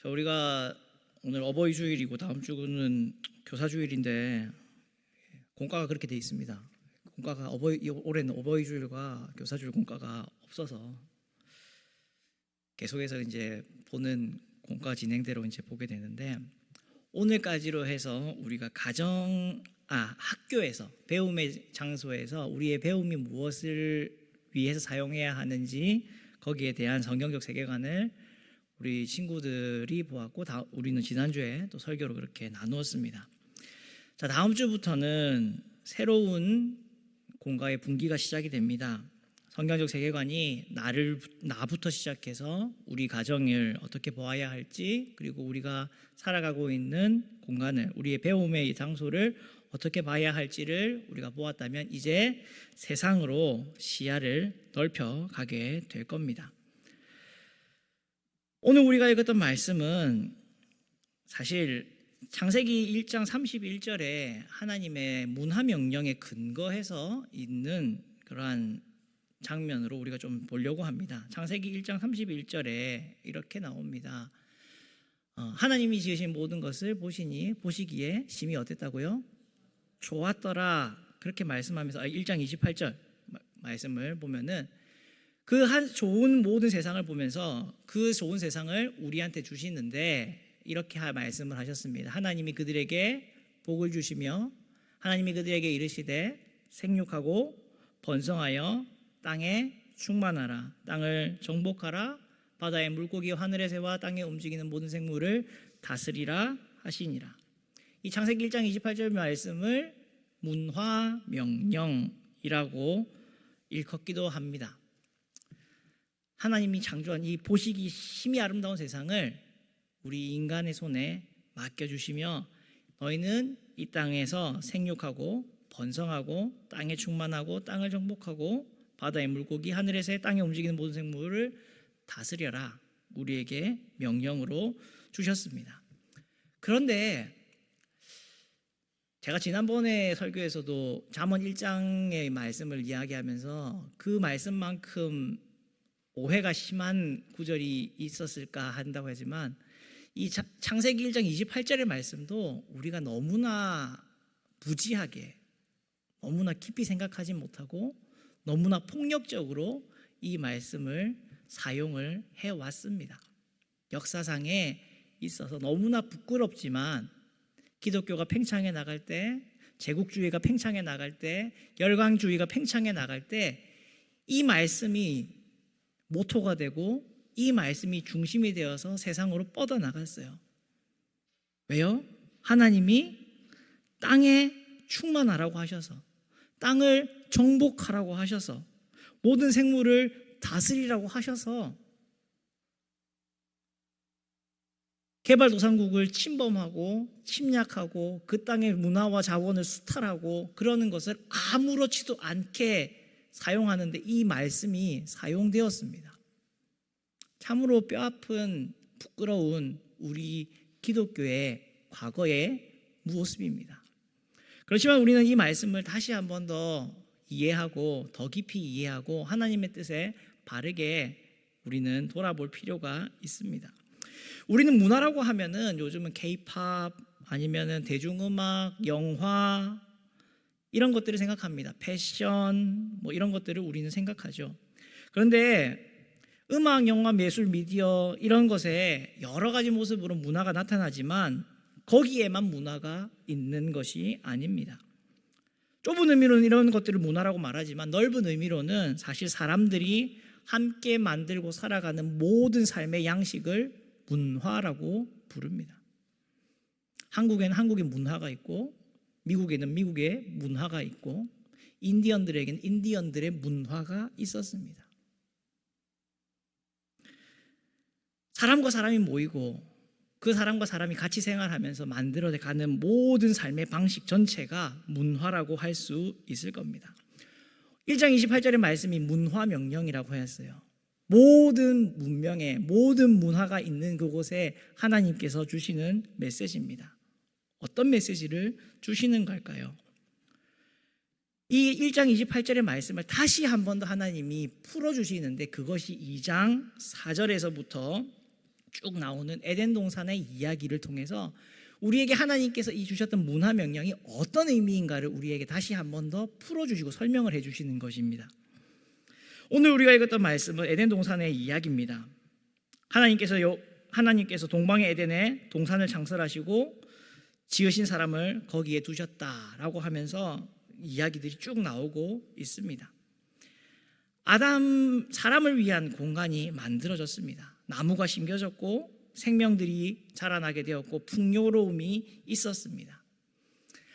자, 우리가 오늘 어버이 주일이고 다음 주는 교사 주일인데 공과가 그렇게 돼 있습니다. 공과가 올해는 어버이 주일과 교사 주일 공과가 없어서 계속해서 이제 보는 공과 진행대로 이제 보게 되는데, 오늘까지로 해서 우리가 학교에서 배움의 장소에서 우리의 배움이 무엇을 위해서 사용해야 하는지 거기에 대한 성경적 세계관을 우리 친구들이 보았고, 우리는 지난주에 또 설교로 그렇게 나누었습니다. 자, 다음 주부터는 새로운 공과의 분기가 시작이 됩니다. 성경적 세계관이 나부터 시작해서 우리 가정을 어떻게 보아야 할지, 그리고 우리가 살아가고 있는 공간을, 우리의 배움의 장소를 어떻게 봐야 할지를 우리가 보았다면 이제 세상으로 시야를 넓혀 가게 될 겁니다. 오늘 우리가 읽었던 말씀은 사실 창세기 1장 31절에 하나님의 문화명령에 근거해서 있는 그러한 장면으로 우리가 좀 보려고 합니다. 창세기 1장 31절에 이렇게 나옵니다. 하나님이 지으신 모든 것을 보시기에 심히 어땠다고요? 좋았더라. 그렇게 말씀하면서 1장 28절 말씀을 보면은 그 좋은 모든 세상을 보면서 그 좋은 세상을 우리한테 주시는데 이렇게 말씀을 하셨습니다. 하나님이 그들에게 복을 주시며 하나님이 그들에게 이르시되 생육하고 번성하여 땅에 충만하라, 땅을 정복하라, 바다의 물고기와 하늘의 새와 땅에 움직이는 모든 생물을 다스리라 하시니라. 이 창세기 1장 28절 말씀을 문화명령이라고 일컫기도 합니다. 하나님이 창조한 이 보시기 심히 아름다운 세상을 우리 인간의 손에 맡겨주시며 너희는 이 땅에서 생육하고 번성하고 땅에 충만하고 땅을 정복하고 바다의 물고기, 하늘의 새, 땅에 움직이는 모든 생물을 다스려라, 우리에게 명령으로 주셨습니다. 그런데 제가 지난번에 설교에서도 잠언 1장의 말씀을 이야기하면서 그 말씀만큼 오해가 심한 구절이 있었을까 한다고 하지만 이 창세기 1장 28절의 말씀도 우리가 너무나 무지하게, 너무나 깊이 생각하지 못하고 너무나 폭력적으로 이 말씀을 사용을 해왔습니다. 역사상에 있어서 너무나 부끄럽지만 기독교가 팽창해 나갈 때, 제국주의가 팽창해 나갈 때, 열강주의가 팽창해 나갈 때 이 말씀이 모토가 되고 이 말씀이 중심이 되어서 세상으로 뻗어나갔어요. 왜요? 하나님이 땅에 충만하라고 하셔서, 땅을 정복하라고 하셔서, 모든 생물을 다스리라고 하셔서 개발도상국을 침범하고 침략하고 그 땅의 문화와 자원을 수탈하고 그러는 것을 아무렇지도 않게 사용하는데 이 말씀이 사용되었습니다. 참으로 뼈아픈 부끄러운 우리 기독교의 과거의 모습입니다. 그렇지만 우리는 이 말씀을 다시 한 번 더 이해하고 더 깊이 이해하고 하나님의 뜻에 바르게 우리는 돌아볼 필요가 있습니다. 우리는 문화라고 하면은 요즘은 K-팝 아니면은 대중음악, 영화 이런 것들을 생각합니다. 패션 뭐 이런 것들을 우리는 생각하죠. 그런데 음악, 영화, 미술, 미디어 이런 것에 여러 가지 모습으로 문화가 나타나지만 거기에만 문화가 있는 것이 아닙니다. 좁은 의미로는 이런 것들을 문화라고 말하지만 넓은 의미로는 사실 사람들이 함께 만들고 살아가는 모든 삶의 양식을 문화라고 부릅니다. 한국에는 한국의 문화가 있고 미국에는 미국의 문화가 있고 인디언들에게는 인디언들의 문화가 있었습니다. 사람과 사람이 모이고 그 사람과 사람이 같이 생활하면서 만들어가는 모든 삶의 방식 전체가 문화라고 할 수 있을 겁니다. 1장 28절의 말씀이 문화명령이라고 하였어요. 모든 문명에 모든 문화가 있는 그곳에 하나님께서 주시는 메시지입니다. 어떤 메시지를 주시는 걸까요? 이 1장 28절의 말씀을 다시 한 번 더 하나님이 풀어주시는데 그것이 2장 4절에서부터 쭉 나오는 에덴 동산의 이야기를 통해서 우리에게 하나님께서 이 주셨던 문화 명령이 어떤 의미인가를 우리에게 다시 한 번 더 풀어주시고 설명을 해주시는 것입니다. 오늘 우리가 읽었던 말씀은 에덴 동산의 이야기입니다. 하나님께서 동방의 에덴에 동산을 창설하시고 지으신 사람을 거기에 두셨다라고 하면서 이야기들이 쭉 나오고 있습니다. 사람을 위한 공간이 만들어졌습니다. 나무가 심겨졌고 생명들이 자라나게 되었고 풍요로움이 있었습니다.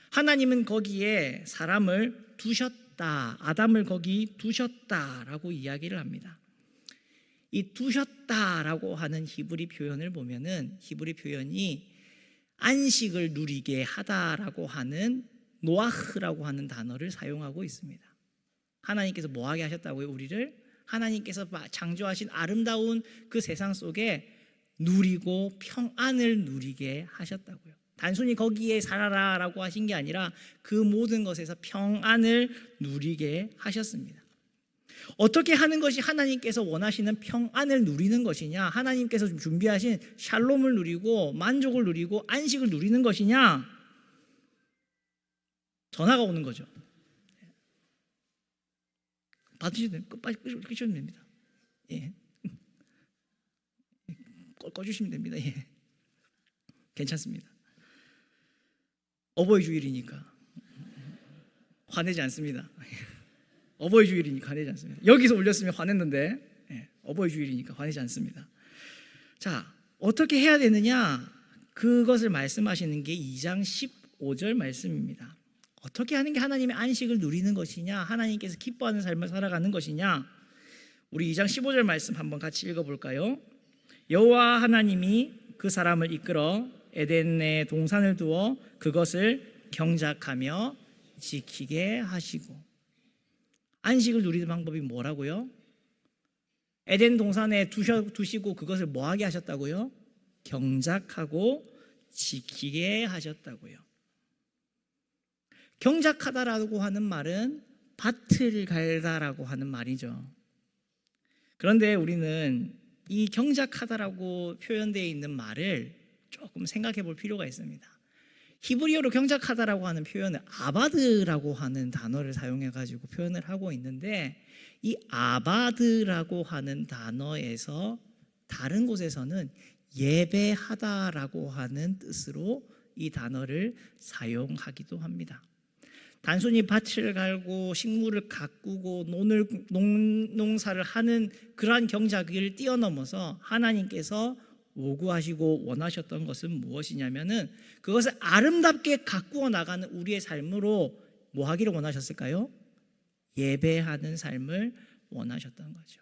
하나님은 거기에 사람을 두셨다, 아담을 거기 두셨다라고 이야기를 합니다. 이 두셨다라고 하는 히브리 표현을 보면은 히브리 표현이 안식을 누리게 하다라고 하는 노아흐라고 하는 단어를 사용하고 있습니다. 하나님께서 뭐하게 하셨다고요? 우리를 하나님께서 창조하신 아름다운 그 세상 속에 누리고 평안을 누리게 하셨다고요. 단순히 거기에 살아라라고 하신 게 아니라 그 모든 것에서 평안을 누리게 하셨습니다. 어떻게 하는 것이 하나님께서 원하시는 평안을 누리는 것이냐, 하나님께서 준비하신 샬롬을 누리고 만족을 누리고 안식을 누리는 것이냐, 전화가 오는 거죠. 받으시면 됩니다. 빨리 끄시면 됩니다. 예. 꺼주시면 됩니다. 예. 괜찮습니다. 어버이 주일이니까 화내지 않습니다. 어버이 주일이니까 화내지 않습니다. 여기서 올렸으면 화냈는데 어버이 주일이니까 화내지 않습니다. 자, 어떻게 해야 되느냐? 그것을 말씀하시는 게 2장 15절 말씀입니다. 어떻게 하는 게 하나님의 안식을 누리는 것이냐, 하나님께서 기뻐하는 삶을 살아가는 것이냐. 우리 2장 15절 말씀 한번 같이 읽어볼까요? 여호와 하나님이 그 사람을 이끌어 에덴에 동산을 두어 그것을 경작하며 지키게 하시고. 안식을 누리는 방법이 뭐라고요? 에덴 동산에 두시고 그것을 뭐하게 하셨다고요? 경작하고 지키게 하셨다고요. 경작하다라고 하는 말은 밭을 갈다라고 하는 말이죠. 그런데 우리는 이 경작하다라고 표현되어 있는 말을 조금 생각해 볼 필요가 있습니다. 히브리어로 경작하다라고 하는 표현을 아바드라고 하는 단어를 사용해 가지고 표현을 하고 있는데, 이 아바드라고 하는 단어에서 다른 곳에서는 예배하다라고 하는 뜻으로 이 단어를 사용하기도 합니다. 단순히 밭을 갈고 식물을 가꾸고 농사를 하는 그러한 경작을 뛰어넘어서 하나님께서 요구하시고 원하셨던 것은 무엇이냐면은 그것을 아름답게 가꾸어 나가는 우리의 삶으로 뭐 하기를 원하셨을까요? 예배하는 삶을 원하셨던 거죠.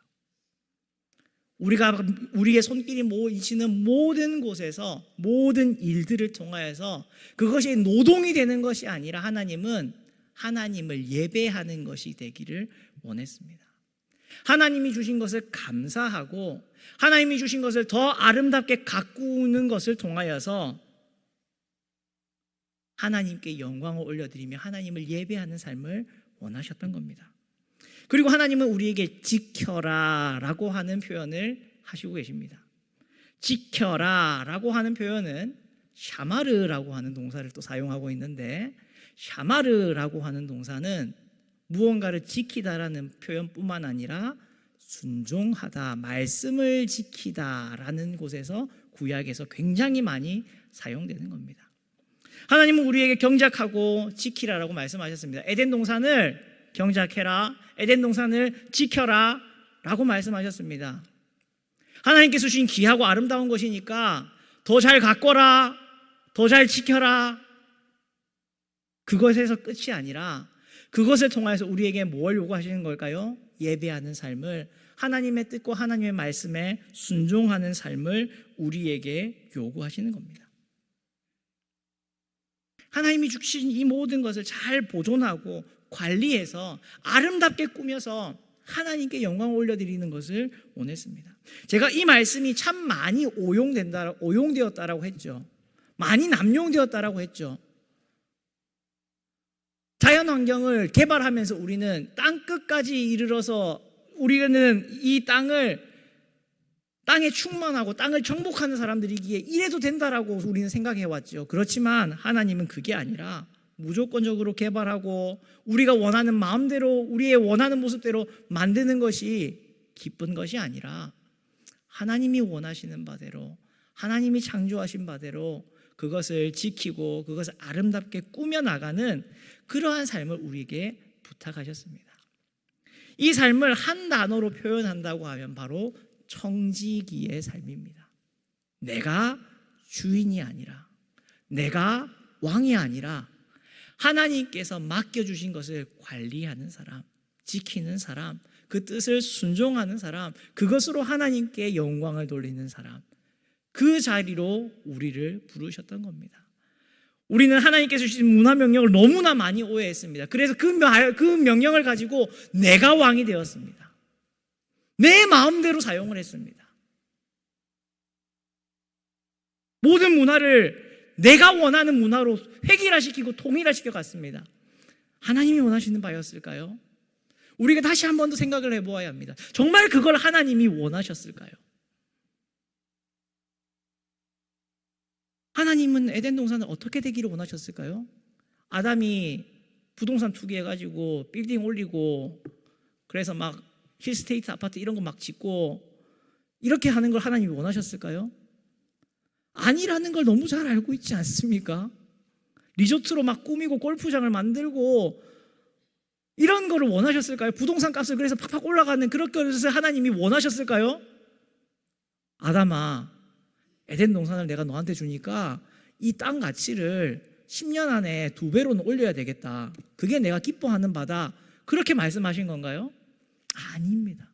우리의 손길이 모이시는 모든 곳에서 모든 일들을 통하여서 그것이 노동이 되는 것이 아니라 하나님은 하나님을 예배하는 것이 되기를 원했습니다. 하나님이 주신 것을 감사하고 하나님이 주신 것을 더 아름답게 가꾸는 것을 통하여서 하나님께 영광을 올려드리며 하나님을 예배하는 삶을 원하셨던 겁니다. 그리고 하나님은 우리에게 지켜라 라고 하는 표현을 하시고 계십니다. 지켜라 라고 하는 표현은 샤마르라고 하는 동사를 또 사용하고 있는데, 샤마르라고 하는 동사는 무언가를 지키다라는 표현뿐만 아니라 순종하다, 말씀을 지키다라는 곳에서 구약에서 굉장히 많이 사용되는 겁니다. 하나님은 우리에게 경작하고 지키라라고 말씀하셨습니다. 에덴 동산을 경작해라, 에덴 동산을 지켜라 라고 말씀하셨습니다. 하나님께서 주신 귀하고 아름다운 것이니까 더 잘 가꿔라, 더 잘 지켜라. 그것에서 끝이 아니라 그것을 통해서 우리에게 뭘 요구하시는 걸까요? 예배하는 삶을, 하나님의 뜻과 하나님의 말씀에 순종하는 삶을 우리에게 요구하시는 겁니다. 하나님이 주신 이 모든 것을 잘 보존하고 관리해서 아름답게 꾸며서 하나님께 영광을 올려드리는 것을 원했습니다. 제가 이 말씀이 참 많이 오용되었다라고 했죠. 많이 남용되었다라고 했죠. 자연환경을 개발하면서 우리는 땅 끝까지 이르러서 우리는 이 땅 땅에 충만하고 땅을 정복하는 사람들이기에 이래도 된다라고 우리는 생각해왔죠. 그렇지만 하나님은 그게 아니라 무조건적으로 개발하고 우리가 원하는 마음대로 우리의 원하는 모습대로 만드는 것이 기쁜 것이 아니라 하나님이 원하시는 바대로 하나님이 창조하신 바대로 그것을 지키고 그것을 아름답게 꾸며나가는 그러한 삶을 우리에게 부탁하셨습니다. 이 삶을 한 단어로 표현한다고 하면 바로 청지기의 삶입니다. 내가 주인이 아니라 내가 왕이 아니라 하나님께서 맡겨주신 것을 관리하는 사람, 지키는 사람, 그 뜻을 순종하는 사람, 그것으로 하나님께 영광을 돌리는 사람, 그 자리로 우리를 부르셨던 겁니다. 우리는 하나님께서 주신 문화 명령을 너무나 많이 오해했습니다. 그래서 그 명령을 가지고 내가 왕이 되었습니다. 내 마음대로 사용을 했습니다. 모든 문화를 내가 원하는 문화로 획일화시키고 통일화시켜 갔습니다. 하나님이 원하시는 바였을까요? 우리가 다시 한 번 더 생각을 해보아야 합니다. 정말 그걸 하나님이 원하셨을까요? 하나님은 에덴 동산을 어떻게 되기를 원하셨을까요? 아담이 부동산 투기해가지고 빌딩 올리고 그래서 막 힐스테이트 아파트 이런 거 막 짓고 이렇게 하는 걸 하나님이 원하셨을까요? 아니라는 걸 너무 잘 알고 있지 않습니까? 리조트로 막 꾸미고 골프장을 만들고 이런 거를 원하셨을까요? 부동산 값을 그래서 팍팍 올라가는 그런 것을 하나님이 원하셨을까요? 아담아, 에덴 동산을 내가 너한테 주니까 이 땅 가치를 10년 안에 2배로는 올려야 되겠다. 그게 내가 기뻐하는 바다. 그렇게 말씀하신 건가요? 아닙니다.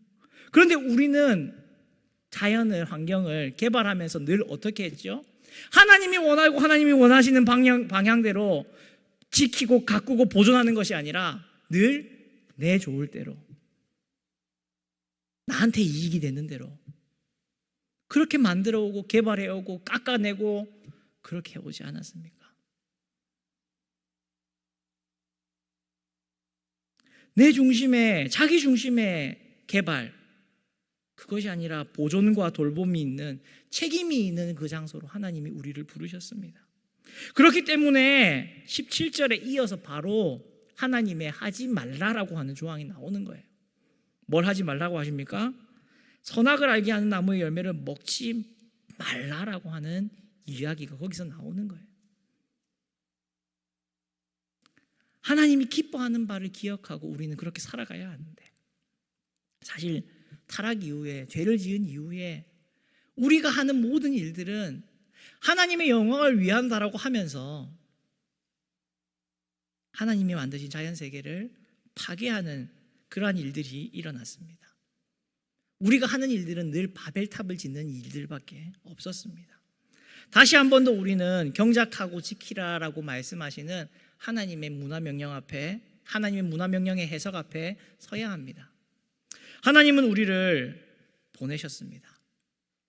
그런데 우리는 자연을, 환경을 개발하면서 늘 어떻게 했죠? 하나님이 원하고 하나님이 원하시는 방향대로 지키고 가꾸고 보존하는 것이 아니라 늘 내 좋을 대로, 나한테 이익이 되는 대로 그렇게 만들어 오고 개발해 오고 깎아내고 그렇게 오지 않았습니까? 내 중심의, 자기 중심의 개발, 그것이 아니라 보존과 돌봄이 있는, 책임이 있는 그 장소로 하나님이 우리를 부르셨습니다. 그렇기 때문에 17절에 이어서 바로 하나님의 하지 말라라고 하는 조항이 나오는 거예요. 뭘 하지 말라고 하십니까? 선악을 알게 하는 나무의 열매를 먹지 말라라고 하는 이야기가 거기서 나오는 거예요. 하나님이 기뻐하는 바를 기억하고 우리는 그렇게 살아가야 하는데, 사실 타락 이후에, 죄를 지은 이후에 우리가 하는 모든 일들은 하나님의 영광을 위한다라고 하면서 하나님이 만드신 자연세계를 파괴하는 그러한 일들이 일어났습니다. 우리가 하는 일들은 늘 바벨탑을 짓는 일들밖에 없었습니다. 다시 한 번 더 우리는 경작하고 지키라라고 말씀하시는 하나님의 문화명령 앞에, 하나님의 문화명령의 해석 앞에 서야 합니다. 하나님은 우리를 보내셨습니다.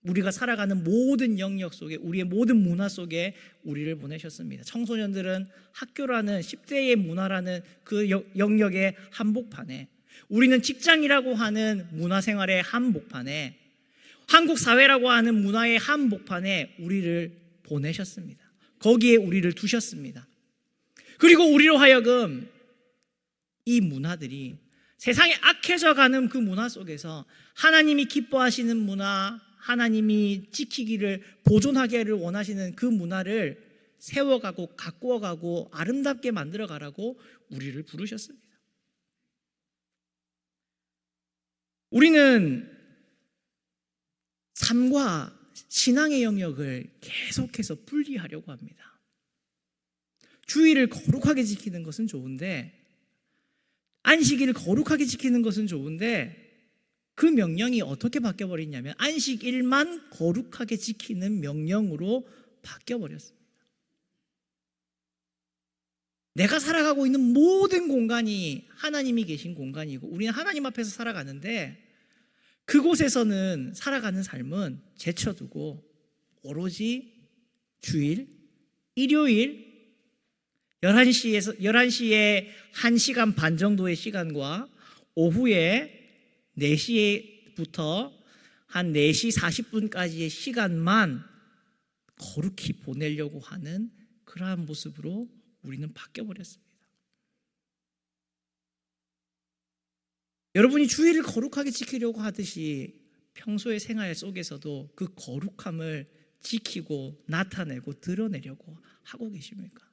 우리가 살아가는 모든 영역 속에, 우리의 모든 문화 속에 우리를 보내셨습니다. 청소년들은 학교라는 10대의 문화라는 그 영역의 한복판에, 우리는 직장이라고 하는 문화생활의 한복판에, 한국 사회라고 하는 문화의 한복판에 우리를 보내셨습니다. 거기에 우리를 두셨습니다. 그리고 우리로 하여금 이 문화들이 세상에 악해져가는 그 문화 속에서 하나님이 기뻐하시는 문화, 하나님이 지키기를, 보존하기를 원하시는 그 문화를 세워가고 가꾸어가고 아름답게 만들어가라고 우리를 부르셨습니다. 우리는 삶과 신앙의 영역을 계속해서 분리하려고 합니다. 주의를 거룩하게 지키는 것은 좋은데, 안식일을 거룩하게 지키는 것은 좋은데, 그 명령이 어떻게 바뀌어버렸냐면 안식일만 거룩하게 지키는 명령으로 바뀌어버렸습니다. 내가 살아가고 있는 모든 공간이 하나님이 계신 공간이고 우리는 하나님 앞에서 살아가는데, 그곳에서는 살아가는 삶은 제쳐두고 오로지 주일, 일요일 11시에 1시간 반 정도의 시간과 오후에 4시부터 한 4시 40분까지의 시간만 거룩히 보내려고 하는 그러한 모습으로 우리는 바뀌어버렸습니다. 여러분이 주일을 거룩하게 지키려고 하듯이 평소의 생활 속에서도 그 거룩함을 지키고 나타내고 드러내려고 하고 계십니까?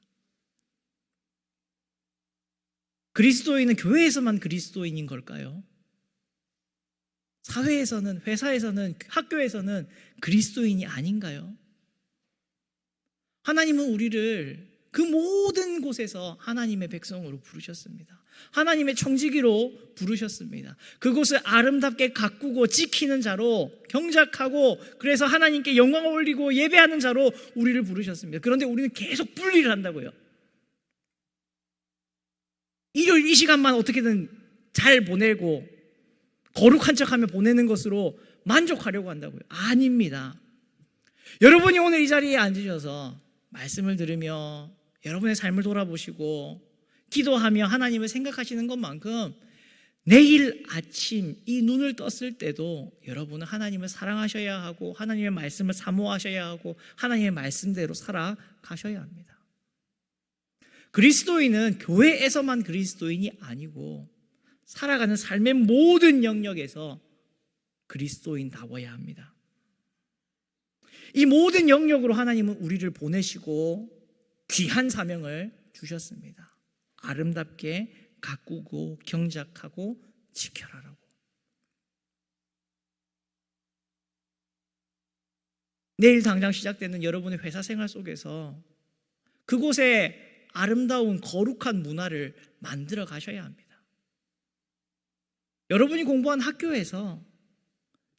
그리스도인은 교회에서만 그리스도인인 걸까요? 사회에서는, 회사에서는, 학교에서는 그리스도인이 아닌가요? 하나님은 우리를 그 모든 곳에서 하나님의 백성으로 부르셨습니다. 하나님의 청지기로 부르셨습니다. 그곳을 아름답게 가꾸고 지키는 자로, 경작하고 그래서 하나님께 영광을 올리고 예배하는 자로 우리를 부르셨습니다. 그런데 우리는 계속 분리를 한다고요. 일요일 이 시간만 어떻게든 잘 보내고 거룩한 척하며 보내는 것으로 만족하려고 한다고요. 아닙니다. 여러분이 오늘 이 자리에 앉으셔서 말씀을 들으며 여러분의 삶을 돌아보시고 기도하며 하나님을 생각하시는 것만큼 내일 아침 이 눈을 떴을 때도 여러분은 하나님을 사랑하셔야 하고 하나님의 말씀을 사모하셔야 하고 하나님의 말씀대로 살아가셔야 합니다. 그리스도인은 교회에서만 그리스도인이 아니고 살아가는 삶의 모든 영역에서 그리스도인다워야 합니다. 이 모든 영역으로 하나님은 우리를 보내시고 귀한 사명을 주셨습니다. 아름답게 가꾸고 경작하고 지켜라라고. 내일 당장 시작되는 여러분의 회사 생활 속에서 그곳에 아름다운 거룩한 문화를 만들어 가셔야 합니다. 여러분이 공부한 학교에서,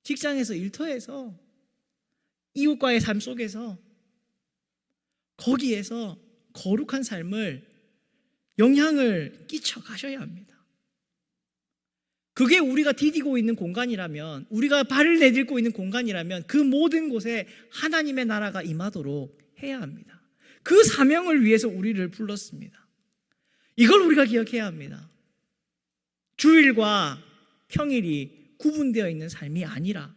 직장에서, 일터에서, 이웃과의 삶 속에서 거기에서 거룩한 삶을 영향을 끼쳐 가셔야 합니다. 그게 우리가 디디고 있는 공간이라면, 우리가 발을 내딛고 있는 공간이라면 그 모든 곳에 하나님의 나라가 임하도록 해야 합니다. 그 사명을 위해서 우리를 불렀습니다. 이걸 우리가 기억해야 합니다. 주일과 평일이 구분되어 있는 삶이 아니라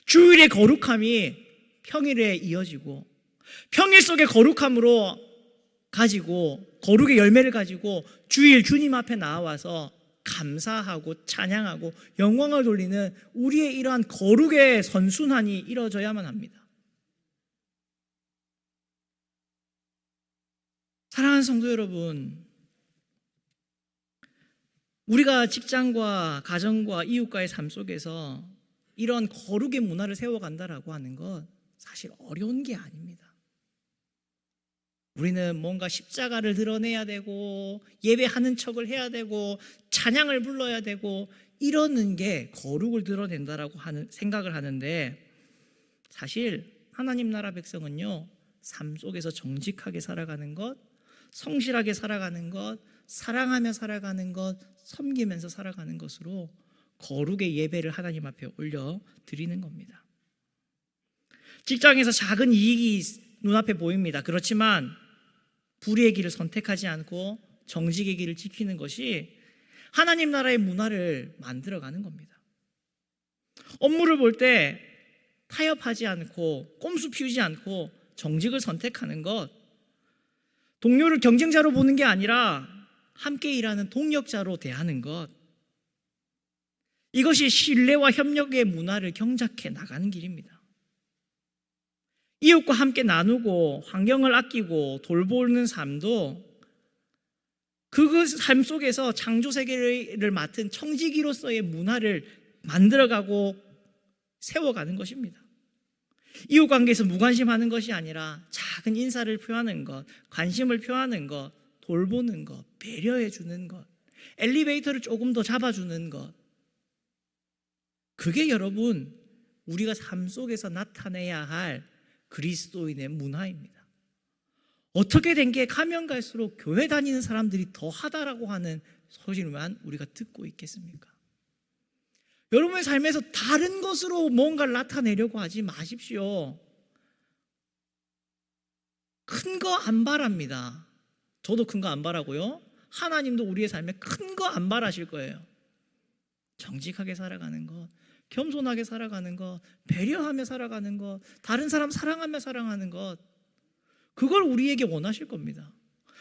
주일의 거룩함이 평일에 이어지고 평일 속의 거룩함으로 가지고 거룩의 열매를 가지고 주일 주님 앞에 나와서 감사하고 찬양하고 영광을 돌리는 우리의 이러한 거룩의 선순환이 이루어져야만 합니다. 사랑하는 성도 여러분, 우리가 직장과 가정과 이웃과의 삶 속에서 이런 거룩의 문화를 세워간다라고 하는 것 사실 어려운 게 아닙니다. 우리는 뭔가 십자가를 드러내야 되고 예배하는 척을 해야 되고 찬양을 불러야 되고 이러는 게 거룩을 드러낸다라고 하는 생각을 하는데, 사실 하나님 나라 백성은요, 삶 속에서 정직하게 살아가는 것, 성실하게 살아가는 것, 사랑하며 살아가는 것, 섬기면서 살아가는 것으로 거룩의 예배를 하나님 앞에 올려드리는 겁니다. 직장에서 작은 이익이 눈앞에 보입니다. 그렇지만 불의의 길을 선택하지 않고 정직의 길을 지키는 것이 하나님 나라의 문화를 만들어가는 겁니다. 업무를 볼 때 타협하지 않고 꼼수 피우지 않고 정직을 선택하는 것, 동료를 경쟁자로 보는 게 아니라 함께 일하는 동력자로 대하는 것, 이것이 신뢰와 협력의 문화를 경작해 나가는 길입니다. 이웃과 함께 나누고 환경을 아끼고 돌보는 삶도 그 삶 속에서 창조세계를 맡은 청지기로서의 문화를 만들어가고 세워가는 것입니다. 이웃관계에서 무관심하는 것이 아니라 작은 인사를 표하는 것, 관심을 표하는 것, 돌보는 것, 배려해 주는 것, 엘리베이터를 조금 더 잡아주는 것, 그게 여러분 우리가 삶 속에서 나타내야 할 그리스도인의 문화입니다. 어떻게 된 게 가면 갈수록 교회 다니는 사람들이 더 하다라고 하는 소리만 우리가 듣고 있겠습니까? 여러분의 삶에서 다른 것으로 뭔가를 나타내려고 하지 마십시오. 큰 거 안 바랍니다. 저도 큰 거 안 바라고요. 하나님도 우리의 삶에 큰 거 안 바라실 거예요. 정직하게 살아가는 것, 겸손하게 살아가는 것, 배려하며 살아가는 것, 다른 사람 사랑하며 살아가는 것, 그걸 우리에게 원하실 겁니다.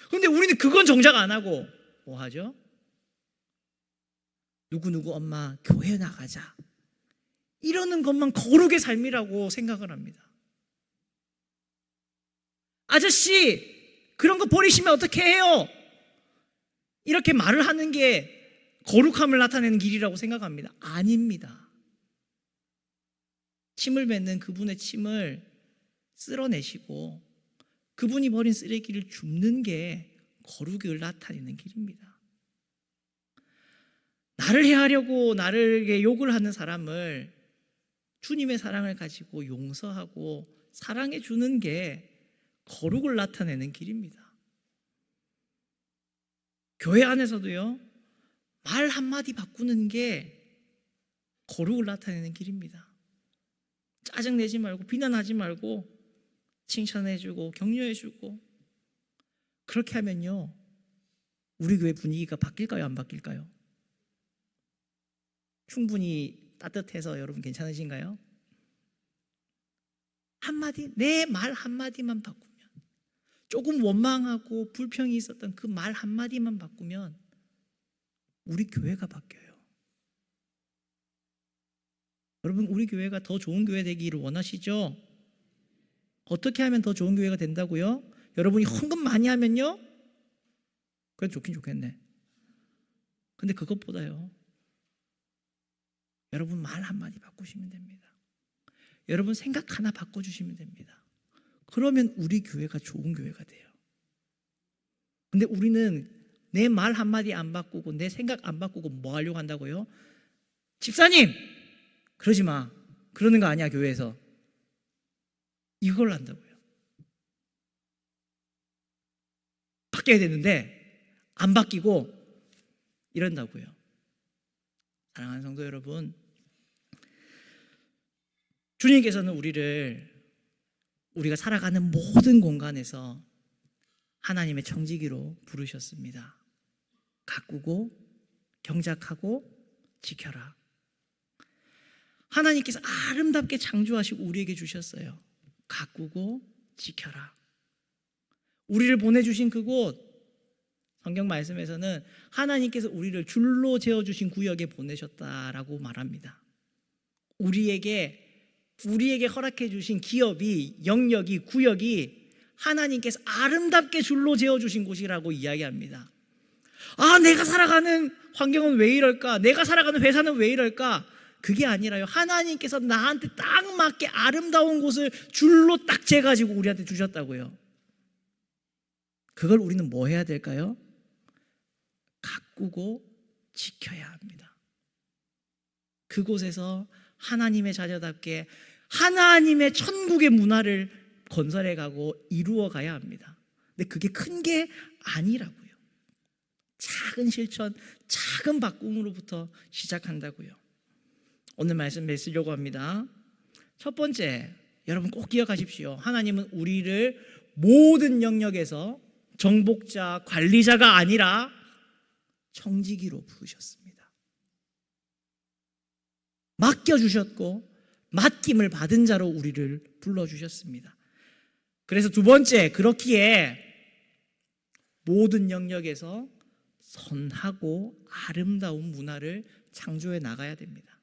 그런데 우리는 그건 정작 안 하고 뭐 하죠? 누구누구 엄마 교회 나가자, 이러는 것만 거룩의 삶이라고 생각을 합니다. 아저씨 그런 거 버리시면 어떻게 해요? 이렇게 말을 하는 게 거룩함을 나타내는 길이라고 생각합니다. 아닙니다. 침을 뱉는 그분의 침을 쓸어내시고 그분이 버린 쓰레기를 줍는 게 거룩을 나타내는 길입니다. 나를 해하려고 나를 욕을 하는 사람을 주님의 사랑을 가지고 용서하고 사랑해 주는 게 거룩을 나타내는 길입니다. 교회 안에서도요, 말 한마디 바꾸는 게 거룩을 나타내는 길입니다. 짜증내지 말고 비난하지 말고 칭찬해주고 격려해주고, 그렇게 하면요 우리 교회 분위기가 바뀔까요, 안 바뀔까요? 충분히 따뜻해서 여러분 괜찮으신가요? 한마디, 내 말 한마디만 바꾸면, 조금 원망하고 불평이 있었던 그 말 한마디만 바꾸면 우리 교회가 바뀌어요. 여러분, 우리 교회가 더 좋은 교회 되기를 원하시죠? 어떻게 하면 더 좋은 교회가 된다고요? 여러분이 헌금 많이 하면요? 그래 좋긴 좋겠네. 근데 그것보다요, 여러분 말 한마디 바꾸시면 됩니다. 여러분 생각 하나 바꿔주시면 됩니다. 그러면 우리 교회가 좋은 교회가 돼요. 근데 우리는 내 말 한마디 안 바꾸고 내 생각 안 바꾸고 뭐 하려고 한다고요? 집사님 그러지 마, 그러는 거 아니야 교회에서, 이걸 한다고요. 바뀌어야 되는데 안 바뀌고 이런다고요. 사랑하는 성도 여러분, 주님께서는 우리가 살아가는 모든 공간에서 하나님의 청지기로 부르셨습니다. 가꾸고 경작하고 지켜라. 하나님께서 아름답게 창조하시고 우리에게 주셨어요. 가꾸고 지켜라. 우리를 보내주신 그곳, 성경 말씀에서는 하나님께서 우리를 줄로 재어주신 구역에 보내셨다라고 말합니다. 우리에게 허락해 주신 기업이, 영역이, 구역이 하나님께서 아름답게 줄로 재어주신 곳이라고 이야기합니다. 아, 내가 살아가는 환경은 왜 이럴까? 내가 살아가는 회사는 왜 이럴까? 그게 아니라요, 하나님께서 나한테 딱 맞게 아름다운 곳을 줄로 딱 재가지고 우리한테 주셨다고요. 그걸 우리는 뭐 해야 될까요? 가꾸고 지켜야 합니다. 그곳에서 하나님의 자녀답게 하나님의 천국의 문화를 건설해 가고 이루어 가야 합니다. 근데 그게 큰 게 아니라고요. 작은 실천, 작은 바꿈으로부터 시작한다고요. 오늘 말씀 맺으려고 합니다. 첫 번째, 여러분 꼭 기억하십시오. 하나님은 우리를 모든 영역에서 정복자, 관리자가 아니라 청지기로 부르셨습니다. 맡겨주셨고 맡김을 받은 자로 우리를 불러주셨습니다. 그래서 두 번째, 그렇기에 모든 영역에서 선하고 아름다운 문화를 창조해 나가야 됩니다.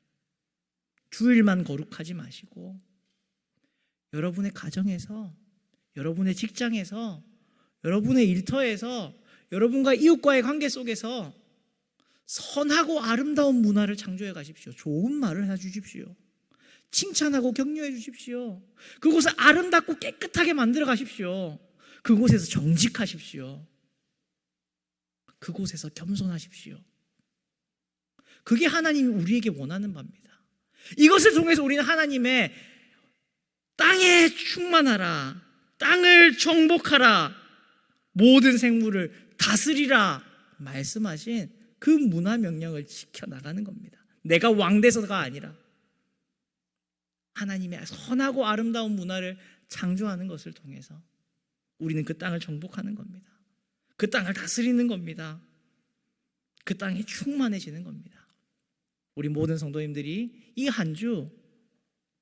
주일만 거룩하지 마시고 여러분의 가정에서, 여러분의 직장에서, 여러분의 일터에서, 여러분과 이웃과의 관계 속에서 선하고 아름다운 문화를 창조해 가십시오. 좋은 말을 해주십시오. 칭찬하고 격려해 주십시오. 그곳을 아름답고 깨끗하게 만들어 가십시오. 그곳에서 정직하십시오. 그곳에서 겸손하십시오. 그게 하나님이 우리에게 원하는 바입니다. 이것을 통해서 우리는 하나님의 땅에 충만하라, 땅을 정복하라, 모든 생물을 다스리라 말씀하신 그 문화 명령을 지켜나가는 겁니다. 내가 왕돼서가 아니라 하나님의 선하고 아름다운 문화를 창조하는 것을 통해서 우리는 그 땅을 정복하는 겁니다. 그 땅을 다스리는 겁니다. 그 땅이 충만해지는 겁니다. 우리 모든 성도님들이 이 한 주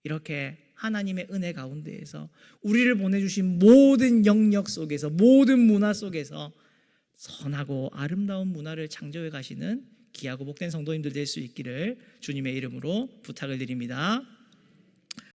이렇게 하나님의 은혜 가운데에서 우리를 보내주신 모든 영역 속에서, 모든 문화 속에서 선하고 아름다운 문화를 창조해 가시는 귀하고 복된 성도님들 될 수 있기를 주님의 이름으로 부탁을 드립니다.